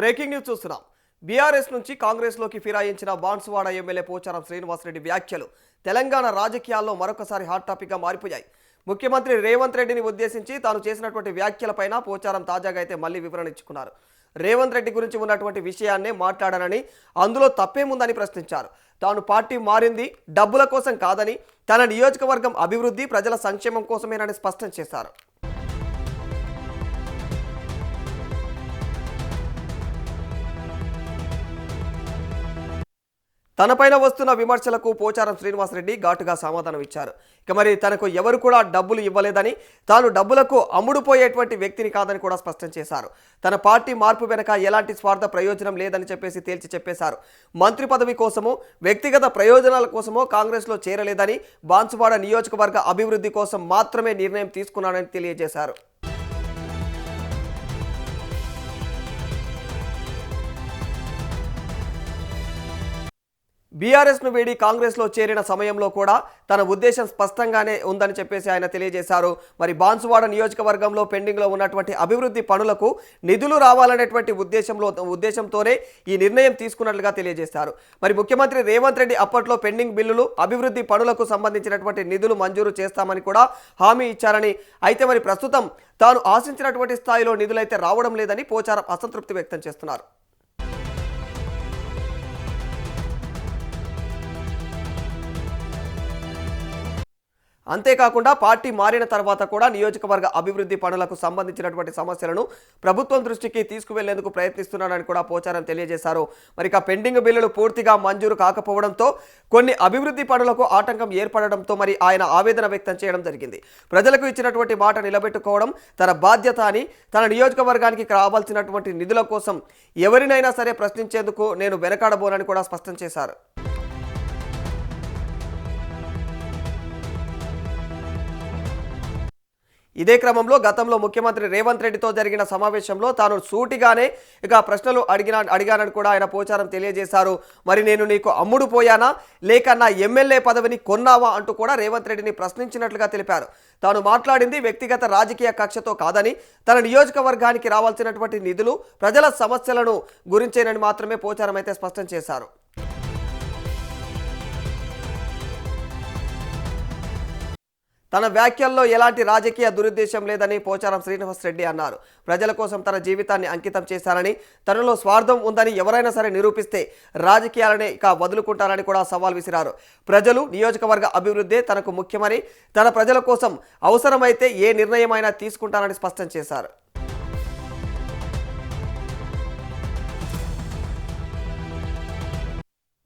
Breaking news చూస్తున్నాం. BRS నుంచి కాంగ్రెస్లోకి ఫిరాయించిన బాన్సువాడ ఎమ్మెల్యే పోచారం శ్రీనివాసరెడ్డి వ్యాఖ్యలు తెలంగాణ రాజకీయాల్లో మరొకసారి హాట్ టాపిక్గా మారిపోయాయి. ముఖ్యమంత్రి రేవంత్ రెడ్డిని ఉద్దేశించి తాను చేసినటువంటి వ్యాఖ్యలపైన పోచారం తాజాగా అయితే మళ్ళీ వివరణ ఇచ్చుకున్నారు. రేవంత్ రెడ్డి గురించి ఉన్నటువంటి విషయాన్నే మాట్లాడానని, అందులో తప్పేముందని ప్రశ్నించారు. తాను పార్టీ మారింది డబ్బుల కోసం కాదని, తన నియోజకవర్గం అభివృద్ధి ప్రజల సంక్షేమం కోసమేనని స్పష్టం చేశారు. తనపైన వస్తున్న విమర్శలకు పోచారం శ్రీనివాసరెడ్డి ఘాటుగా సమాధానం ఇచ్చారు. ఇక మరి తనకు ఎవరు కూడా డబ్బులు ఇవ్వలేదని, తాను డబ్బులకు అమ్ముడుపోయేటువంటి వ్యక్తిని కాదని కూడా స్పష్టం చేశారు. తన పార్టీ మార్పు వెనక ఎలాంటి స్వార్థ ప్రయోజనం లేదని తేల్చి చెప్పేశారు. మంత్రి పదవి కోసమో వ్యక్తిగత ప్రయోజనాల కోసమో కాంగ్రెస్లో చేరలేదని, బాన్సువాడ నియోజకవర్గ అభివృద్ధి కోసం మాత్రమే నిర్ణయం తీసుకున్నానని తెలియజేశారు. బీఆర్ఎస్ను వీడి కాంగ్రెస్లో చేరిన సమయంలో కూడా తన ఉద్దేశం స్పష్టంగానే ఉందని ఆయన తెలియజేశారు. మరి బాన్సువాడ నియోజకవర్గంలో పెండింగ్లో ఉన్నటువంటి అభివృద్ధి పనులకు నిధులు రావాలనేటువంటి ఉద్దేశంతోనే ఈ నిర్ణయం తీసుకున్నట్లుగా తెలియజేశారు. మరి ముఖ్యమంత్రి రేవంత్ రెడ్డి అప్పట్లో పెండింగ్ బిల్లులు, అభివృద్ధి పనులకు సంబంధించినటువంటి నిధులు మంజూరు చేస్తామని కూడా హామీ ఇచ్చారని, అయితే మరి ప్రస్తుతం తాను ఆశించినటువంటి స్థాయిలో నిధులైతే రావడం లేదని పోచారం అసంతృప్తి వ్యక్తం చేస్తున్నారు. అంతేకాకుండా పార్టీ మారిన తర్వాత కూడా నియోజకవర్గ అభివృద్ధి పనులకు సంబంధించినటువంటి సమస్యలను ప్రభుత్వం దృష్టికి తీసుకువెళ్లేందుకు ప్రయత్నిస్తున్నానని కూడా పోచారం తెలియజేశారు. మరి పెండింగ్ బిల్లులు పూర్తిగా మంజూరు కాకపోవడంతో కొన్ని అభివృద్ధి పనులకు ఆటంకం ఏర్పడడంతో మరి ఆయన ఆవేదన వ్యక్తం చేయడం జరిగింది. ప్రజలకు ఇచ్చినటువంటి మాట నిలబెట్టుకోవడం తన బాధ్యత అని, తన నియోజకవర్గానికి రావాల్సినటువంటి నిధుల కోసం ఎవరినైనా సరే ప్రశ్నించేందుకు నేను వెనకాడబోనని కూడా స్పష్టం చేశారు. ఇదే క్రమంలో గతంలో ముఖ్యమంత్రి రేవంత్ రెడ్డితో జరిగిన సమావేశంలో తాను సూటిగానే ప్రశ్నలు అడిగానని కూడా ఆయన పోచారం తెలియజేశారు. మరి నేను నీకు అమ్ముడు పోయానా లేక నా ఎమ్మెల్యే పదవిని కొన్నావా అంటూ కూడా రేవంత్ రెడ్డిని ప్రశ్నించినట్లుగా తెలిపారు. తాను మాట్లాడింది వ్యక్తిగత రాజకీయ కక్షతో కాదని, తన నియోజకవర్గానికి రావాల్సినటువంటి నిధులు, ప్రజల సమస్యలను గురించేనని మాత్రమే పోచారం అయితే స్పష్టం చేశారు. తన వ్యాఖ్యల్లో ఎలాంటి రాజకీయ దురుద్దేశం లేదని పోచారం శ్రీనివాసరెడ్డి అన్నారు. ప్రజల కోసం తన జీవితాన్ని అంకితం చేశారని, తనలో స్వార్థం ఉందని ఎవరైనా సరే నిరూపిస్తే రాజకీయాలనే వదులుకుంటారని కూడా సవాల్ విసిరారు. ప్రజలు, నియోజకవర్గ అభివృద్ధి తనకు ముఖ్యమని, తన ప్రజల కోసం అవసరమైతే ఏ నిర్ణయమైనా తీసుకుంటారని స్పష్టం చేశారు.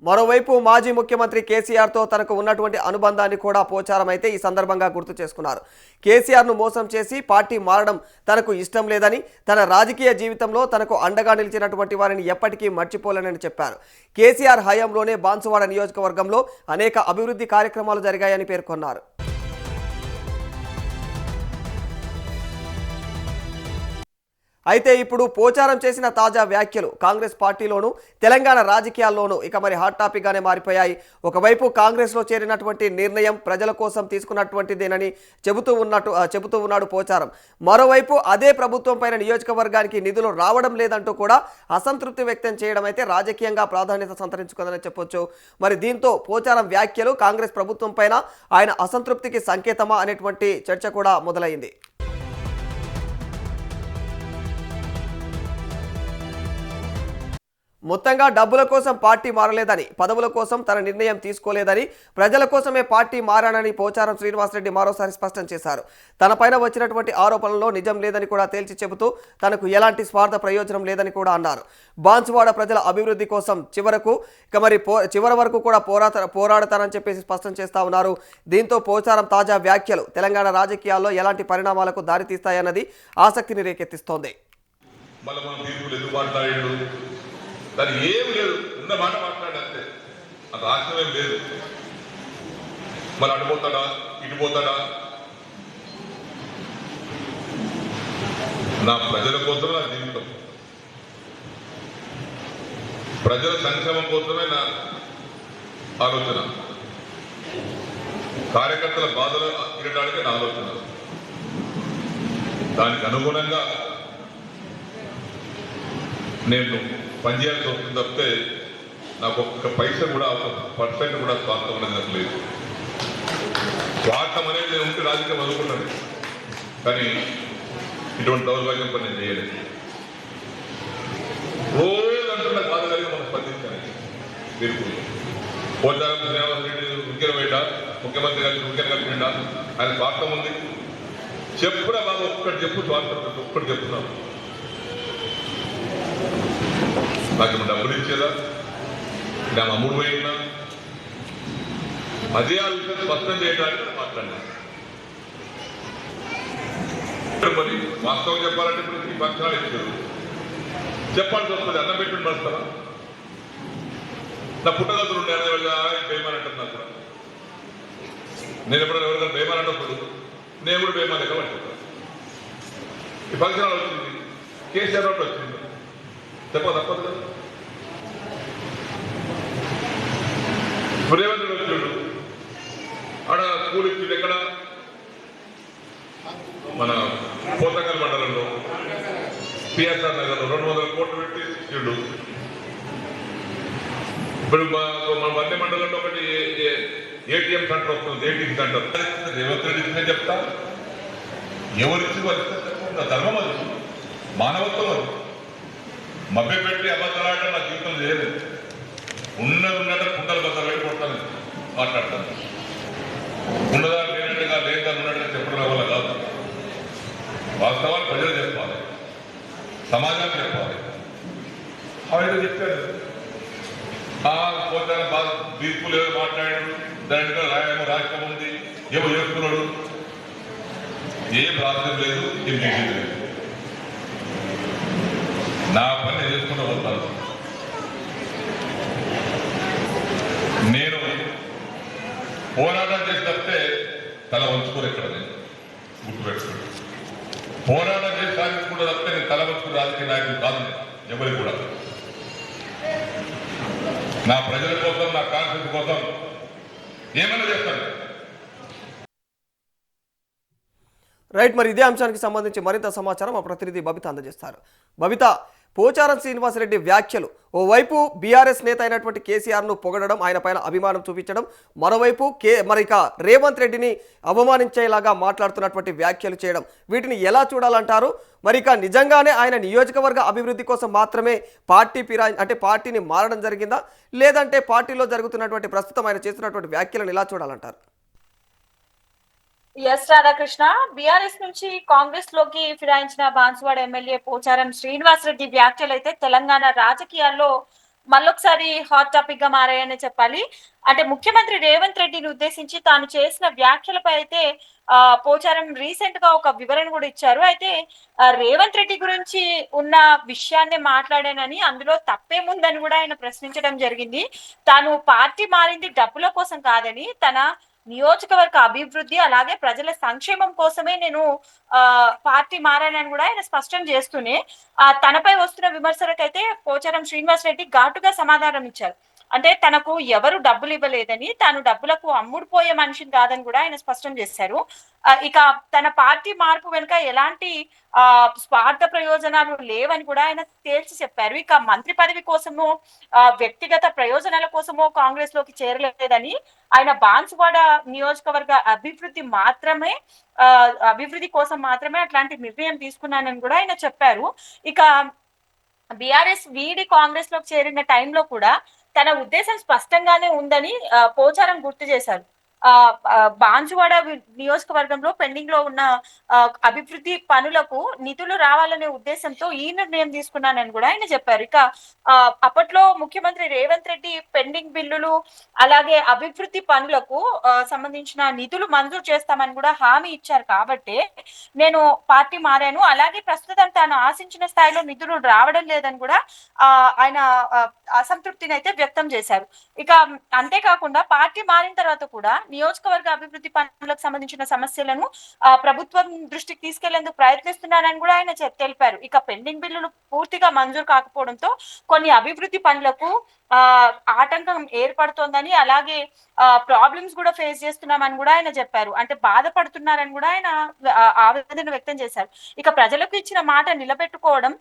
మరోవైపు మాజీ ముఖ్యమంత్రి కేసీఆర్తో తనకు ఉన్నటువంటి అనుబంధాన్ని కూడా పోచారం అయితే ఈ సందర్భంగా గుర్తు చేసుకున్నారు. కేసీఆర్ను మోసం చేసి పార్టీ మారడం తనకు ఇష్టం లేదని, తన రాజకీయ జీవితంలో తనకు అండగా నిలిచినటువంటి వారిని ఎప్పటికీ మర్చిపోలేనని చెప్పారు. కేసీఆర్ హయాంలోనే బాన్సువాడ నియోజకవర్గంలో అనేక అభివృద్ధి కార్యక్రమాలు జరిగాయని పేర్కొన్నారు. అయితే ఇప్పుడు పోచారం చేసిన తాజా వ్యాఖ్యలు కాంగ్రెస్ పార్టీలోనూ, తెలంగాణ రాజకీయాల్లోనూ మరి హాట్ టాపిక్గానే మారిపోయాయి. ఒకవైపు కాంగ్రెస్లో చేరినటువంటి నిర్ణయం ప్రజల కోసం తీసుకున్నటువంటిదేనని చెబుతూ ఉన్నాడు పోచారం. మరోవైపు అదే ప్రభుత్వం పైన నియోజకవర్గానికి నిధులు రావడం లేదంటూ కూడా అసంతృప్తి వ్యక్తం చేయడం అయితే రాజకీయంగా ప్రాధాన్యత సంతరించుకుందని చెప్పొచ్చు. మరి దీంతో పోచారం వ్యాఖ్యలు కాంగ్రెస్ ప్రభుత్వం పైన ఆయన అసంతృప్తికి సంకేతమా అనేటువంటి చర్చ కూడా మొదలైంది. మొత్తంగా డబ్బుల కోసం పార్టీ మారలేదని, పదవుల కోసం తన నిర్ణయం తీసుకోలేదని, ప్రజల కోసమే పార్టీ మారానని పోచారం శ్రీనివాసరెడ్డి మరోసారి స్పష్టం చేశారు. తనపైన వచ్చినటువంటి ఆరోపణల్లో నిజం లేదని కూడా తేల్చి చెబుతూ తనకు ఎలాంటి స్వార్థ ప్రయోజనం లేదని కూడా అన్నారు. బాన్సువాడ ప్రజల అభివృద్ధి కోసం చివరి వరకు కూడా పోరాడతానని స్పష్టం చేస్తా ఉన్నారు. దీంతో పోచారం తాజా వ్యాఖ్యలు తెలంగాణ రాజకీయాల్లో ఎలాంటి పరిణామాలకు దారితీస్తాయన్నది ఆసక్తిని రేకెత్తిస్తోంది. దానికి ఏమి లేదు, ఉన్న మాట మాట్లాడంతే, అది రాష్ట్రమేం లేదు. మరి అటుపోతాడా ఇటుపోతాడా? నా ప్రజల కోసం నా జీవితం, ప్రజల సంక్షేమం కోసమే నా ఆలోచన, కార్యకర్తల బాధలు తీరడానికి నా ఆలోచన. దానికి అనుగుణంగా నేను పనిచేయాల్సి వస్తుంది తప్పితే నాకు ఒక్క పైసా కూడా % కూడా స్వార్థం అనేది నాకు లేదు. స్వార్థం అనేది నేను ఉంటే రాజకీయం అనుకుంటాను, కానీ ఇటువంటి దౌర్భాగ్యం పని నేను చేయలేదు. రోజు అంటున్న బాధ కలిగి మనం స్పందించాలి. మీరు పోచారం శ్రీనివాస్ రెడ్డి ఉక్కెన వేట ముఖ్యమంత్రి గారికి ఉక్కెన కలిపిండా, ఆయన స్వార్థం ఉంది చెప్పురా బాబు, ఒక్కటి చెప్పు స్వార్థం, ఒక్కటి చెప్తున్నాను. నాకు డబ్బులు ఇచ్చేదా, నా అమ్ముడు పోయిందా, అదే ఆ విషయం స్పష్టం చేయడానికి మాట్లాడినాను. మరి వాస్తవం చెప్పాలంటే ఇప్పుడు ఈ పక్షాలు ఇచ్చారు, చెప్పాల్సి వస్తుంది. అన్నం పెట్టుకుని పడతారా? నా పుట్టగతులు ఉండే బేమాన్ అంటారు. నాకు నేను ఎప్పుడైనా ఎవరికైనా బేమాన్ అంటప్పుడు నేను కూడా బేమాన్ ఎక్కడ పట్టుకుంటాను. ఈ ఫంక్షన్ వచ్చింది, కేసీఆర్ ఒకటి వచ్చింది, చెప్ప తప్పదు కదా. రేవంత్ రెడ్డి వచ్చాడు, ఆడ స్కూల్ ఇచ్చింది ఎక్కడ, మన పోతంగల్ మండలంలో పిఎస్ఆర్ నగర్లో 200 కోట్లు పెట్టి ఇచ్చిండు. ఇప్పుడు మన వందే మండలంలో ఒకటి ఏటీఎం సెంటర్ వస్తుంది, ఏటీఎం సెంటర్. రేవంత్ రెడ్డి ఇచ్చిందని చెప్తా, ఎవరిచ్చి వారి ధర్మం అది, మానవత్వం అది. మభ్య పెట్టి అబద్ధాలాడటం నా జీవితంలో చేయలేదు. ఉన్నట్టు కుండలు బద్దలు పెట్టి కొడతాను, మాట్లాడతాను. ఉన్నదాన్ని లేనట్టుగా లేదని ఉన్నట్టుగా చెప్పడం వల్ల కాదు. వాస్తవాలు ప్రజలు చెప్పాలి, సమాజానికి చెప్పాలి. ఆవిడ చెప్పారు పోతాను బాగా తీర్పులు ఏదో మాట్లాడాడు, దాని రాయేమో రాష్ట్రం ఉంది, ఏమో చేసుకున్నాడు. ఏం రాష్ట్రం లేదు, ఏం చేసేది లేదు. నా పని చేసుకుంటూ పోతాను. నేను పోరాటం చేసి తప్పితే తల వంచుకోరు ఎక్కడ, నేను గుర్తుపెట్టుకోండి. పోరాటం చేసి సాధించుకుంటే తప్పితే నేను తల వంచుకుని రాజకీయ నాయకులు కాదు ఎవరికి కూడా. నా ప్రజల కోసం, నా కాన్ఫిడెన్స్ కోసం ఏమైనా చేస్తాను. రైట్, మరి ఇదే అంశానికి సంబంధించి మరింత సమాచారం మా ప్రతినిధి బబిత అందజేస్తారు. బబిత, పోచారం శ్రీనివాసరెడ్డి వ్యాఖ్యలు, ఓవైపు బీఆర్ఎస్ నేత అయినటువంటి కేసీఆర్ను పొగడడం, ఆయన పైన అభిమానం చూపించడం, మరోవైపు మరి ఇక రేవంత్ రెడ్డిని అవమానించేలాగా మాట్లాడుతున్నటువంటి వ్యాఖ్యలు చేయడం, వీటిని ఎలా చూడాలంటారు? మరి ఇక నిజంగానే ఆయన నియోజకవర్గ అభివృద్ధి కోసం మాత్రమే పార్టీని మారడం జరిగిందా, లేదంటే పార్టీలో జరుగుతున్నటువంటి ప్రస్తుతం ఆయన చేస్తున్నటువంటి వ్యాఖ్యలను ఎలా చూడాలంటారు? ఎస్ రాధాకృష్ణ, బీఆర్ఎస్ నుంచి కాంగ్రెస్ లోకి ఫిరాయించిన బాన్సువాడ ఎమ్మెల్యే పోచారం శ్రీనివాస్ రెడ్డి వ్యాఖ్యలు అయితే తెలంగాణ రాజకీయాల్లో మళ్ళొకసారి హాట్ టాపిక్ గా మారాయని చెప్పాలి. అంటే ముఖ్యమంత్రి రేవంత్ రెడ్డిని ఉద్దేశించి తాను చేసిన వ్యాఖ్యలపై అయితే పోచారం రీసెంట్ గా ఒక వివరణ కూడా ఇచ్చారు. అయితే రేవంత్ రెడ్డి గురించి ఉన్న విషయాన్ని మాట్లాడానని, అందులో తప్పేముందని కూడా ఆయన ప్రశ్నించడం జరిగింది. తాను పార్టీ మారింది డబ్బుల కోసం కాదని, తన నియోజకవర్గ అభివృద్ధి అలాగే ప్రజల సంక్షేమం కోసమే నేను పార్టీ మారానని కూడా ఆయన స్పష్టం చేస్తూనే తనపై వస్తున్న విమర్శలకైతే పోచారం శ్రీనివాస్ రెడ్డి ఘాటుగా సమాధానం ఇచ్చారు. అంటే తనకు ఎవరు డబ్బులు ఇవ్వలేదని, తాను డబ్బులకు అమ్ముడుపోయే మనిషిని కాదని కూడా ఆయన స్పష్టం చేశారు. ఇక తన పార్టీ మార్పు వెనుక ఎలాంటి స్వార్థ ప్రయోజనాలు లేవని కూడా ఆయన తేల్చి చెప్పారు. ఇక మంత్రి పదవి కోసమో వ్యక్తిగత ప్రయోజనాల కోసమో కాంగ్రెస్ లోకి చేరలేదని, ఆయన బాన్సువాడ నియోజకవర్గ అభివృద్ధి కోసం మాత్రమే అట్లాంటి నిర్ణయం తీసుకున్నానని కూడా ఆయన చెప్పారు. ఇక బీఆర్ఎస్ వీడి కాంగ్రెస్ లోకి చేరిన టైంలో కూడా తన ఉద్దేశం స్పష్టంగానే ఉందని పోచారం గుర్తు చేశారు. బాన్సువాడ నియోజకవర్గంలో పెండింగ్ లో ఉన్న అభివృద్ధి పనులకు నిధులు రావాలనే ఉద్దేశంతో ఈ నిర్ణయం తీసుకున్నానని కూడా ఆయన చెప్పారు. ఇక అప్పట్లో ముఖ్యమంత్రి రేవంత్ రెడ్డి పెండింగ్ బిల్లులు అలాగే అభివృద్ధి పనులకు సంబంధించిన నిధులు మంజూరు చేస్తామని కూడా హామీ ఇచ్చారు. కాబట్టి నేను పార్టీ మారాను, అలాగే ప్రస్తుతం తాను ఆశించిన స్థాయిలో నిధులు రావడం లేదని కూడా ఆయన అసంతృప్తిని అయితే వ్యక్తం చేశారు. ఇక అంతేకాకుండా పార్టీ మారిన తర్వాత కూడా నియోజకవర్గ అభివృద్ధి పనులకు సంబంధించిన సమస్యలను ప్రభుత్వం దృష్టికి తీసుకెళ్లేందుకు ప్రయత్నిస్తున్నారని కూడా ఆయన తెలిపారు. ఇక పెండింగ్ బిల్లులు పూర్తిగా మంజూరు కాకపోవడంతో కొన్ని అభివృద్ధి పనులకు ఆటంకం ఏర్పడుతోందని, అలాగే ప్రాబ్లమ్స్ కూడా ఫేస్ చేస్తున్నామని కూడా ఆయన చెప్పారు. అంటే బాధపడుతున్నారని కూడా ఆయన ఆవేదన వ్యక్తం చేశారు. ఇక ప్రజలకు ఇచ్చిన మాట నిలబెట్టుకోవడం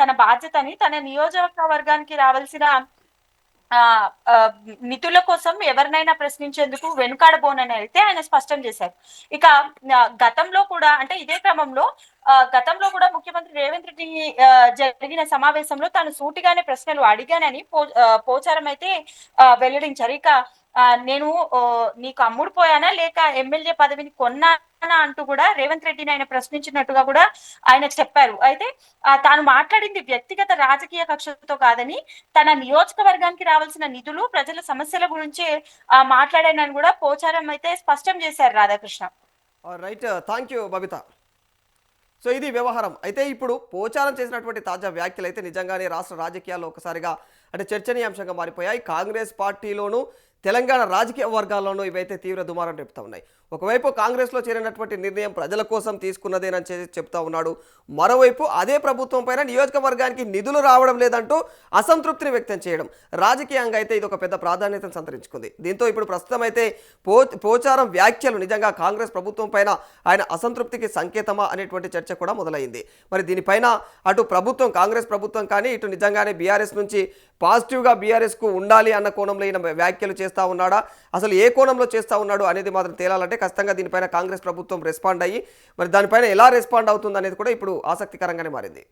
తన బాధ్యతని, తన నియోజకవర్గానికి రావాల్సిన నిధుల కోసం ఎవరినైనా ప్రశ్నించేందుకు వెనుకాడబోనని అయితే ఆయన స్పష్టం చేశారు. ఇక గతంలో కూడా, అంటే ఇదే క్రమంలో గతంలో కూడా ముఖ్యమంత్రి రేవంత్ రెడ్డి జరిగిన సమావేశంలో తాను సూటిగానే ప్రశ్నలు అడిగానని పోచారం అయితే వెల్లడించారు. ఇక నేను నీకు అమ్ముడు పోయానా లేక ఎమ్మెల్యే పదవిని కొన్నానా అంటూ కూడా రేవంత్ రెడ్డిని ఆయన ప్రశ్నించినట్టుగా కూడా ఆయన చెప్పారు. అయితే తాను మాట్లాడింది వ్యక్తిగత రాజకీయ కక్షతో కాదని, తన నియోజకవర్గానికి రావాల్సిన నిధులు, ప్రజల సమస్యల గురించే మాట్లాడానని కూడా పోచారం అయితే స్పష్టం చేశారు Radhakrishna. Right, thank you Babita. So ఇది వ్యవహారం. అయితే ఇప్పుడు పోచారం చేసినటువంటి తాజా వ్యాఖ్యలు అయితే నిజంగానే రాష్ట్ర రాజకీయాల్లో ఒకసారిగా అంటే చర్చనీయాంశంగా మారిపోయాయి. కాంగ్రెస్ పార్టీలోనూ తెలంగాణ రాజకీయ వర్గాల్లోనూ ఇవైతే తీవ్ర దుమారం రేపుతా ఉన్నాయి. ఒకవైపు కాంగ్రెస్లో చేరినటువంటి నిర్ణయం ప్రజల కోసం తీసుకున్నదేనని చెప్తా ఉన్నాడు. మరోవైపు అదే ప్రభుత్వం పైన నియోజకవర్గానికి నిధులు రావడం లేదంటూ అసంతృప్తిని వ్యక్తం చేయడం రాజకీయంగా అయితే ఇది ఒక పెద్ద ప్రాధాన్యతను సంతరించుకుంది. దీంతో ఇప్పుడు ప్రస్తుతం అయితే పోచారం వ్యాఖ్యలు నిజంగా కాంగ్రెస్ ప్రభుత్వం పైన ఆయన అసంతృప్తికి సంకేతమా అనేటువంటి చర్చ కూడా మొదలైంది. మరి దీనిపైన అటు ప్రభుత్వం, కాంగ్రెస్ ప్రభుత్వం కానీ ఇటు నిజంగానే బీఆర్ఎస్ నుంచి పాజిటివ్గా బీఆర్ఎస్కు ఉండాలి అన్న కోణంలో ఈయన వ్యాఖ్యలు చేస్తూ ఉన్నాడా, అసలు ఏ కోణంలో చేస్తూ ఉన్నాడు అనేది మాత్రం తేలాలంటే ఖచ్చితంగా దీనిపైన కాంగ్రెస్ ప్రభుత్వం రెస్పాండ్ అయ్యి మరి దానిపైన ఎలా రెస్పాండ్ అవుతుంది అనేది కూడా ఇప్పుడు ఆసక్తికరంగానే మారింది.